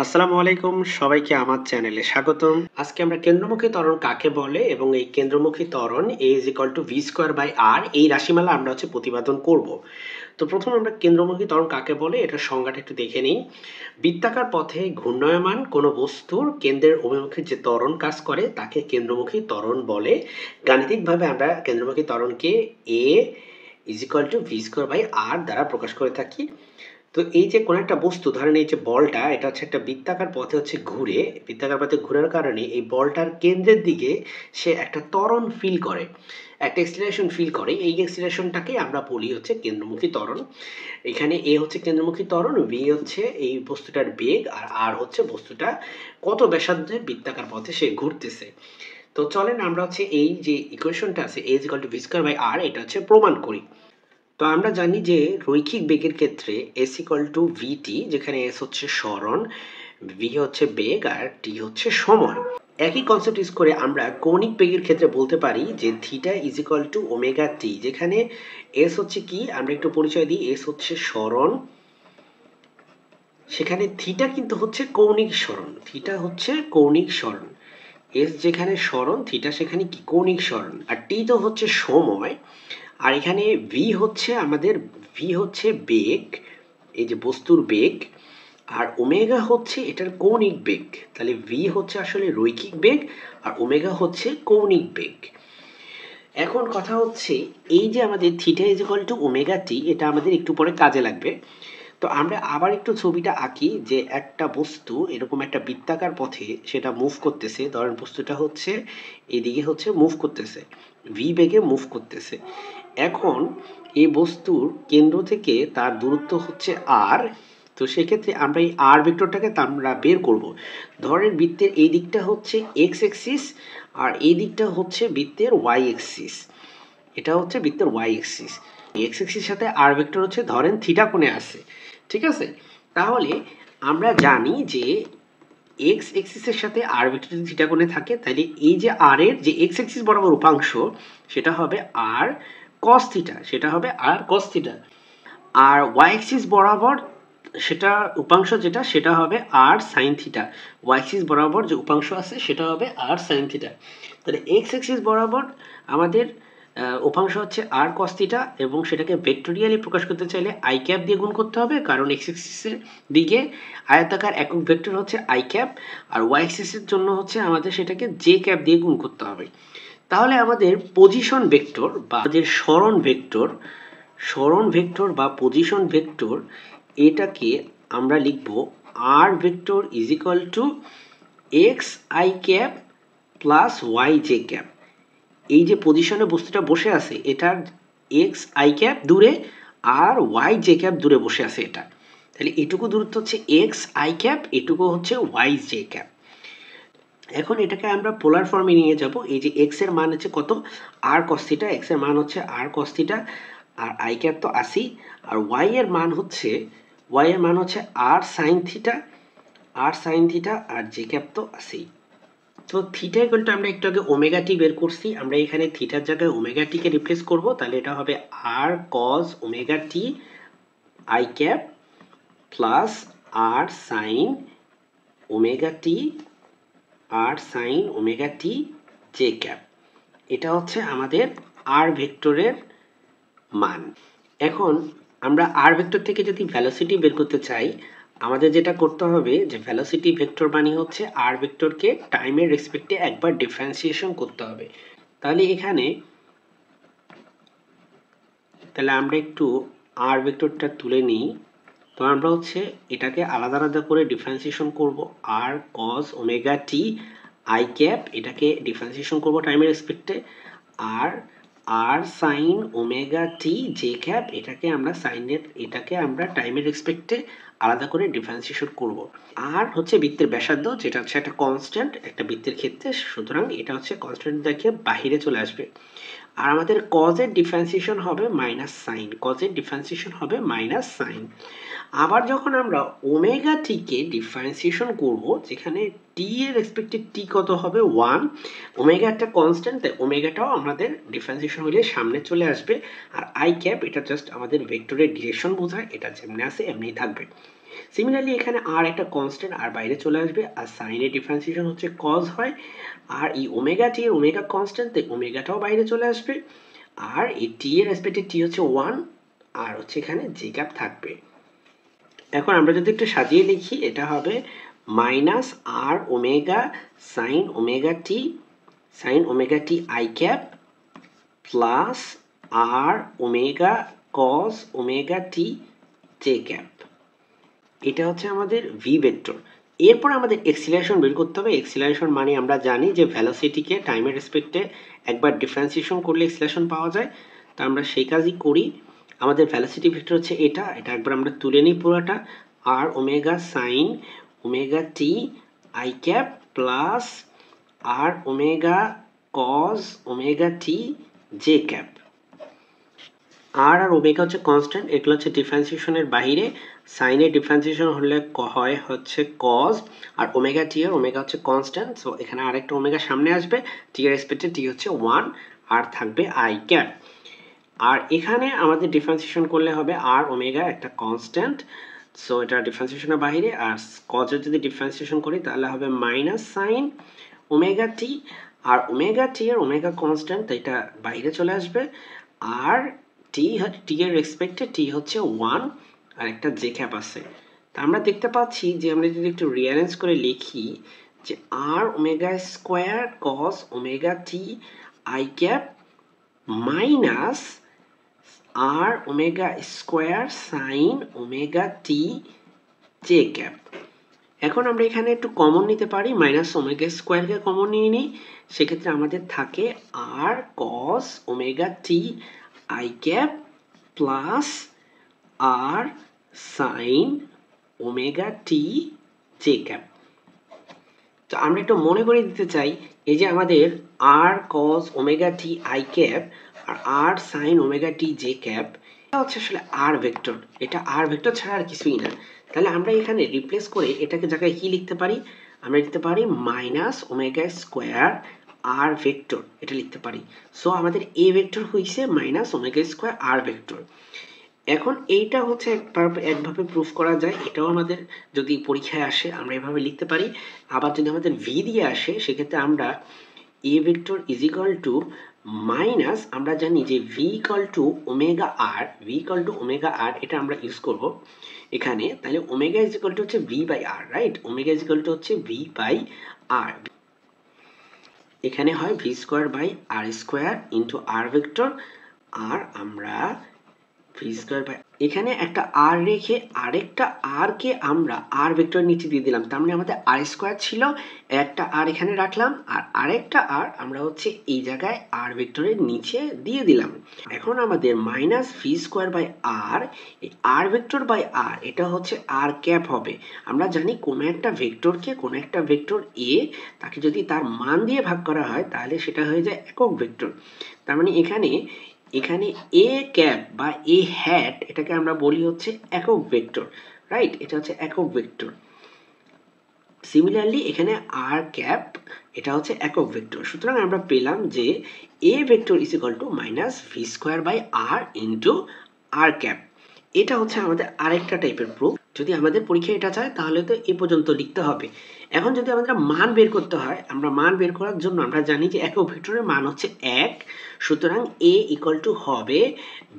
আসসালামু আলাইকুম, সবাইকে আমার চ্যানেলে স্বাগতম। আজকে আমরা কেন্দ্রমুখী ত্বরণ কাকে বলে এবং এই কেন্দ্রমুখী ত্বরণ a = v²/r এই রাশিমালা আমরা প্রতিপাদন করব। তো প্রথমে আমরা কেন্দ্রমুখী ত্বরণ কাকে বলে এটার সংজ্ঞাটা একটু দেখে নিই। বৃত্তাকার পথে ঘূর্ণায়মান কোনো বস্তুর কেন্দ্রের অভিমুখে যে ত্বরণ কাজ করে তাকে কেন্দ্রমুখী ত্বরণ বলে। গাণিতিকভাবে আমরা কেন্দ্রমুখী ত্বরণকে a = v²/r দ্বারা প্রকাশ করে থাকি। তো এই যে কোনো একটা বস্তু, ধরেন এই যে বলটা, এটা একটা বৃত্তাকার পথে ঘুরে, বৃত্তাকার পথে ঘোরার কারণে এই বলটার কেন্দ্রের দিকে সে একটা ত্বরণ ফিল করে, একটা এক্সিলারেশন ফিল করে। এই এক্সিলারেশনটাকে আমরা বলি কেন্দ্রমুখী ত্বরণ। এখানে এ কেন্দ্রমুখী ত্বরণ, ভি এই বস্তুটার বেগ, আর আর বস্তুটা কত ব্যাসার্ধে বৃত্তাকার পথে সে ঘুরতেছে। তো চলেন আমরা এই যে ইকুয়েশনটা আছে a = v²/r এটা প্রমাণ করি। তো আমরা জানি যে রৈখিক বেগের ক্ষেত্রে s = vt, যেখানে s সরণ, v বেগ আর t সময়। একই কনসেপ্ট ইউজ করে আমরা কৌণিক বেগের ক্ষেত্রে বলতে পারি যে থিটা = ওমেগা t, যেখানে s কি আমরা একটু পরিচয় দিই। s সরণ, সেখানে থিটা কিন্তু কৌণিক সরণ, থিটা কৌণিক সরণ। s যেখানে সরণ, থিটা সেখানে কি কৌণিক সরণ, আর t তো সময়। আর এখানে ভি বেগ, এই যে বস্তুর বেগ, আর ওমেগা এটার কৌণিক বেগ। তাহলে ভি আসলে রৈখিক বেগ আর ওমেগা কৌণিক বেগ। এখন কথা এই যে আমাদের থিটা = ওমেগা টি, এটা আমাদের একটু পরে কাজে লাগবে। তো আমরা আবার একটু ছবিটা আঁকি যে একটা বস্তু এরকম একটা বৃত্তাকার পথে সেটা মুভ করতেছে। ধরেন বস্তুটা এদিকে মুভ করতেছে, ভি বেগে মুভ করতেছে। এখন এই বস্তুর কেন্দ্র থেকে তার দূরত্ব আর। তো সেক্ষেত্রে আমরা এই আর ভেক্টরটাকে আমরা বের করব। ধরেন বৃত্তের এই দিকটা এক্স অ্যাক্সিস আর এই দিকটা বৃত্তের ওয়াই অ্যাক্সিস। এটা বৃত্তের ওয়াই অ্যাক্সিস। এক্স অ্যাক্সিস সাথে আর ভেক্টর ধরেন থিটা কোণে আছে, ঠিক আছে? তাহলে আমরা জানি যে এক্স অ্যাক্সিসের সাথে আর ভেক্টর যদি থিটা কোণে থাকে, তাহলে এই যে আর এর যে এক্স অ্যাক্সিস বরাবর উপাংশ সেটা হবে আর cos থিটা, সেটা হবে আর cos থিটা। আর ওয়াই অ্যাক্সিস বরাবর সেটা উপাংশ যেটা, সেটা হবে আর sin থিটা। ওয়াই অ্যাক্সিস বরাবর যে উপাংশ আছে সেটা হবে আর sin থিটা। তাহলে এক্স অ্যাক্সিস বরাবর আমাদের উপাংশ আর cos থিটা, এবং সেটাকে ভেক্টোরিয়ালি প্রকাশ করতে চাইলে আই ক্যাপ দিয়ে গুণ করতে হবে, কারণ এক্স অ্যাক্সিসের দিকে আয়তাকার একক ভেক্টর আই ক্যাপ, আর ওয়াই অ্যাক্সিসের জন্য আমাদের সেটাকে জে ক্যাপ দিয়ে গুণ করতে হবে। তাহলে আমাদের পজিশন ভেক্টর বা যে সরণ ভেক্টর বা পজিশন ভেক্টর, এটাকে আমরা লিখব R vector = X I cap plus Y J cap. এই যে পজিশনে বস্তুটা বসে আছে, এটার এক্স আই ক্যাপ দূরে আর ওয়াই জে ক্যাপ দূরে বসে আছে এটা। তাহলে এটুকু দূরত্ব এক্স আই ক্যাপ, এটুকু ওয়াই জে ক্যাপ। এখন এটাকে আমরা পোলার ফর্মে নিয়ে যাব। এই যে এক্স এর মান কত, আর cos থিটা, এক্স এর মান আর cos থিটা, আর আই ক্যাপ তো আসি, আর ওয়াই এর মান আর sin থিটা, আর জে ক্যাপ তো আসি। তো থিটা = আমরা একটু আগে ওমেগা টি বের করছি, আমরা এখানে থিটার জায়গায় ওমেগা টি কে রিপ্লেস করব। তাহলে এটা হবে R cos omega T I cap plus R sin omega T R sin omega T J cap. এটা আমাদের আর ভেক্টরের মান। এখন আমরা আর ভেক্টর থেকে যদি ভেলোসিটি বের করতে চাই, আমাদের যেটা করতে হবে যে ভেলোসিটি ভেক্টর মানে আর ভেক্টরকে টাইমের রেসপেক্টে একবার ডিফারেন্সিয়েশন করতে হবে। তাহলে এখানে আমরা একটু আর ভেক্টরটা তুলে নিই। তো আমরা এটাকে আলাদা আলাদা করে ডিফারেন্সিয়েশন করব। আর cos omega T I cap, এটাকে ডিফারেন্সিয়েশন করব টাইমের রেসপেক্টে। আর sin omega T J cap, এটাকে আমরা টাইমের রেসপেক্টে আলাদা করে ডিফারেন্সিয়েশন করব। আর বৃত্তের ব্যাসার্ধ, যেটা একটা কনস্ট্যান্ট একটা বৃত্তের ক্ষেত্রে, সুতরাং এটা কনস্ট্যান্ট দেখে বাহিরে চলে আসবে। আর আমাদের cos এর ডিফারেন্সিয়েশন হবে মাইনাস সাইন। আবার যখন আমরা ওমেগা টি কে ডিফারেন্সিয়েশন করব, যেখানে টি এর রেসপেক্টে টি কত হবে 1, ওমেগা একটা কনস্ট্যান্ট, তাই ওমেগাটাও আমাদের ডিফারেন্সিয়েশন হলে সামনে চলে আসবে। আর আই ক্যাপ, এটা জাস্ট আমাদের ভেক্টরের ডিরেকশন বোঝায়, এটা যেমনি আছে এমনি থাকবে। সিমিলারলি এখানে আর একটা কনস্ট্যান্ট আর বাইরে চলে আসবে, আর সাইনের ডিফারেন্সিয়েশন হচ্ছে কজ হয়, আর এই ওমেগা টি এর ওমেগা কনস্ট্যান্ট, তাই ওমেগাটাও বাইরে চলে আসবে, আর এই টি এর রেসপেক্টে টি হচ্ছে 1, আর হচ্ছে এখানে জে ক্যাপ থাকবে। এখন আমরা যদি একটু সাজিয়ে লিখি, এটা হবে minus R omega sine omega T I cap plus R omega cos omega T J cap. এটা হচ্ছে আমাদের ভি ভেক্টর। এরপর আমাদের এক্সিলারেশন বের করতে হবে। এক্সিলারেশন মানে আমরা জানি যে ভেলোসিটিকে টাইমের রেসপেক্টে একবার ডিফারেন্সিয়েশন করলে এক্সিলারেশন পাওয়া যায়, তো আমরা সেই কাজই করি। আমাদের ভেলোসিটি ভেক্টর হচ্ছে এটা একবার আমরা তুলে নিই পুরোটা, R omega sine omega T I cap plus R omega cos omega T J cap. R omega হচ্ছে কনস্ট্যান্ট, এগুলো হচ্ছে ডিফারেন্সিয়েশনের বাইরে। সাইনের ডিফারেন্সিয়েশন হলে হয় হচ্ছে কজ, আর ওমেগা টি এর ওমেগা হচ্ছে কনস্ট্যান্ট, সো এখানে আরেকটা ওমেগা সামনে আসবে, টি এর রেসপেক্টে টি হচ্ছে 1, আর থাকবে আই ক্যাপ। আর এখানে আমাদের ডিফারেন্সিয়েশন করলে হবে আর ওমেগা একটা কনস্ট্যান্ট, সো এটা ডিফারেন্সিয়েশনের বাইরে। আর কজের যদি ডিফারেন্সিয়েশন করি তাহলে হবে মাইনাস সাইন ওমেগা টি, আর ওমেগা টি এর ওমেগা কনস্ট্যান্ট, এটা বাইরে চলে আসবে, আর টি এর রেসপেক্টে টি হচ্ছে 1, আর একটা জে ক্যাপ আছে। তা আমরা দেখতে পাচ্ছি যে আমরা যদি একটু রিঅ্যারেঞ্জ করে লিখি যে R omega square cos omega T I cap minus R omega square sine omega T J cap. এখন আমরা এখানে একটু কমন নিতে পারি, মাইনাস ওমেগা স্কোয়ারকে কমন নিয়ে নিই, সেক্ষেত্রে আমাদের থাকে R cos omega T I cap plus R sine omega T J cap. তো আমরা একটু মনে করে দিতে চাই, এই যে আমাদের R cos omega T I cap আর R sine omega T J cap, এটা হচ্ছে আসলে আর ভেক্টর, এটা আর ভেক্টর ছাড়া আর কিছুই না। তাহলে আমরা এখানে রিপ্লেস করে এটাকে জায়গায় কি লিখতে পারি, আমরা লিখতে পারি মাইনাস ওমেগা স্কোয়ার আর ভেক্টর, এটা লিখতে পারি। সো আমাদের এ ভেক্টর হইছে মাইনাস ওমেগা স্কোয়ার আর ভেক্টর। এখন এইটা হচ্ছে একভাবে প্রুফ করা যায়, এটাও আমাদের যদি পরীক্ষায় আসে আমরা এভাবে লিখতে পারি। আবার যদি আমাদের ভি দিয়ে আসে সেক্ষেত্রে আমরা A vector is equal to minus, আমরা জানি যে V equal to omega R, এটা আমরা ইউজ করব এখানে। তাহলে ওমেগা ইজ ইকাল টু হচ্ছে V by R, right? Omega is equal to হচ্ছে ভি বাই আর, এখানে হয় V square by R square into R vector, আর আমরা ভি স্কোয়ার বাই এখানে একটা আর রেখে আরেকটা আর কে আমরা আর ভেক্টর নিচে দিয়ে দিলাম, তার মানে আমাদের আর স্কোয়ার ছিল, একটা আর এখানে রাখলাম, আর আরেকটা আর আমরা হচ্ছে এই জায়গায় আর ভেক্টরের নিচে দিয়ে দিলাম। এখন আমাদের মাইনাস ভি স্কোয়ার বাই আর, এই আর ভেক্টর বাই আর এটা হচ্ছে আর ক্যাপ হবে। আমরা জানি কোনো একটা ভেক্টরকে, কোনো একটা ভেক্টর এ, তাকে যদি তার মান দিয়ে ভাগ করা হয় তাহলে সেটা হয়ে যায় একক ভেক্টর। তার মানে এখানে এ ক্যাপ বা এ হ্যাট, এটাকে আমরা বলি হচ্ছে একক ভেক্টর, রাইট? এটা হচ্ছে একক ভেক্টর। সিমিলারলি এখানে আর ক্যাপ, এটা হচ্ছে একক ভেক্টর। সুতরাং আমরা পেলাম যে A vector is equal to minus V square by R into R cap. এটা হচ্ছে আমাদের আরেকটা টাইপের প্রুফ। যদি আমাদের পরীক্ষায় এটা চায় তাহলে তো এ পর্যন্ত লিখতে হবে। এখন যদি আমাদের মান বের করতে হয়, আমরা মান বের করার জন্য আমরা জানি যে একক ভেক্টরের মান হচ্ছে 1, সুতরাং এ ইকুয়াল টু হবে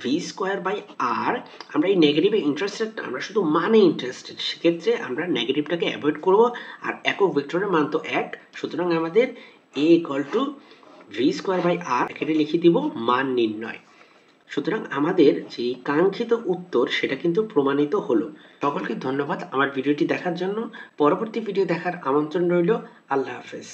ভি স্কোয়ার বাই আর। আমরা এই নেগেটিভে ইন্টারেস্টেড না, আমরা শুধু মানে ইন্টারেস্টেড, সেক্ষেত্রে আমরা নেগেটিভটাকে অ্যাভয়েড করব, আর একক ভেক্টরের মান তো 1, সুতরাং আমাদের A equal to V square by R, এখানে লিখে দিব মান নির্ণয়। সুতরাং আমাদের যে কাঙ্ক্ষিত উত্তর সেটা কিন্তু প্রমাণিত হলো। সকলকে ধন্যবাদ আমার ভিডিওটি দেখার জন্য। পরবর্তী ভিডিও দেখার আমন্ত্রণ রইল। আল্লাহ হাফেজ।